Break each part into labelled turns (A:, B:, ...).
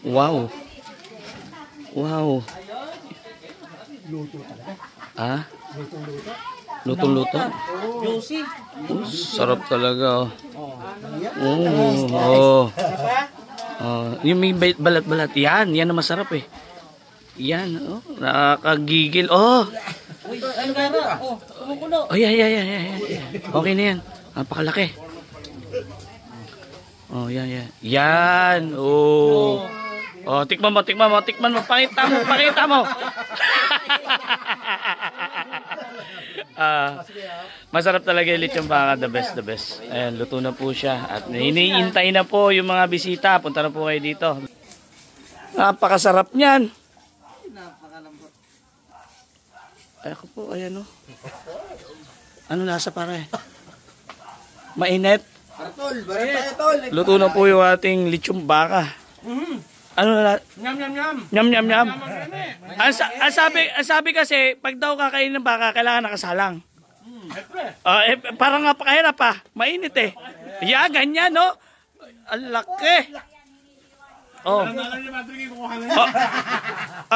A: Wow. Wow.
B: Luto talaga.
A: Ah?
B: Lutong-luto.
A: Lutong-luto?
B: Juicy.
A: Sarap talaga. Oh. Yung may balat-balat. Yan ang masarap eh. Yan, oh. Nakakagigil. Oh.
B: Uy, ano gara? Oh, kumukulo.
A: Oh, yan. Okay na yan. Napakalaki. Oh, yan. Yan. Oh. Oh, tikman mo. Pakita mo. Masarap talaga yung lechon baka, the best. Ayan, luto na po siya. At iniintay na po yung mga bisita. Punta na po kayo dito. Napakasarap niyan.
B: Napakalambot.
A: Ay, ako po, ayan o. Ano lasa pare? Mainit.
B: Tol, tayo tol.
A: Luto na po yung ating lechon baka. Ano na? Nyam. Ang sabi kasi, pag daw kakainin ng baka, kailangan nakasalang. Parang napakahirap pa. Mainit eh. Yeah, ganyan, no? Ang laki. Oh.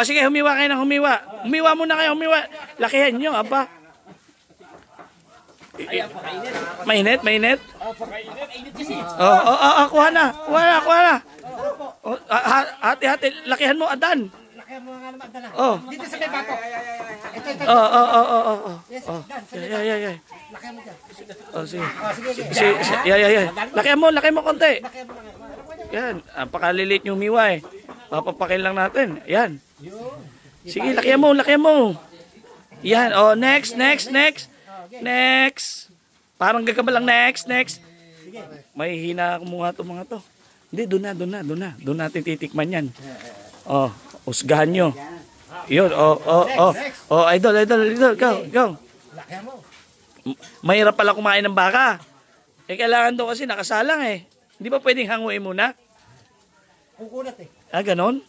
A: Sige, humiwa kayo ng humiwa. Humiwa muna kayo, lakihan nyo, aba. Mainit? Kuha na. Hati-hati, lakihan mo, Adan.
B: Lakihan mo nga naman, Adan.
A: Oh.
B: Dito sa may bato. Ito. Yes, Dan.
A: Yeah.
B: Lakihan mo dyan.
A: Oh, sige.
B: Sige.
A: Yeah. Lakihan mo konti.
B: Lakihan mo lang.
A: Yan, napakalilit yung miwa eh. Papapakin lang natin. Yan. Sige, lakihan mo. Yan, oh, next. Parang gagamba lang, next. May hina mga to. Hindi, doon na. Doon natin titikman yan. Oh, usgahan nyo. Yun, idol, go.
B: Lakihan mo.
A: Mahirap pala kumain ng baka. Kailangan daw kasi nakasalang eh. Hindi ba pwedeng hanguin muna?
B: Kukunat eh.
A: Ganon?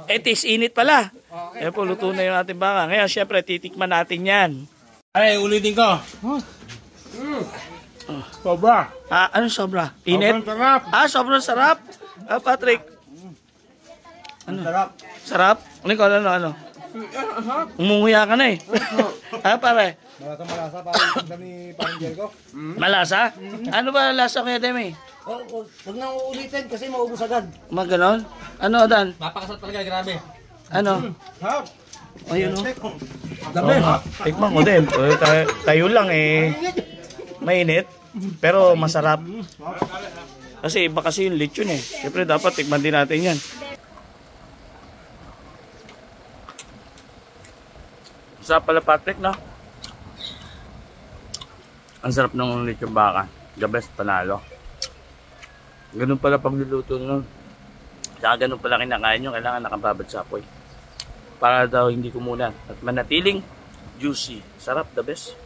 A: Is init pala. Eh po, luto na yung ating baka. Ngayon, syempre, titikman natin yan.
C: Ay, ulitin ko. Sobra.
A: Anong sobra? Init?
C: Sobrang sarap.
A: Sobrang sarap. Patrick. Ano? Sarap? Ano? Umunguya ka na eh. Pare.
B: Malasa, parang dami parang gel ko.
A: Malasa? Ano ba lasa kaya, Demi?
B: Huwag nang uulitin kasi maubos agad.
A: Ganon? Ano, Dan?
C: Napakasarap talaga, grabe.
A: Ano?
B: Hap.
A: Ayun o.
B: Dami.
A: Tikman ko din. Tayo lang eh. Mainit. Pero masarap. Kasi iba kasi yung lechon eh. Siyempre dapat tikman din natin yan. Sarap pala, Patrick, no? Ang sarap ng lechon baka. The best, panalo. Ganun pala pagluluto nun. Saka ganun pala kinakain nyo. Kailangan nakababad sa apoy. Para daw hindi kumulan. At manatiling juicy. Sarap, the best.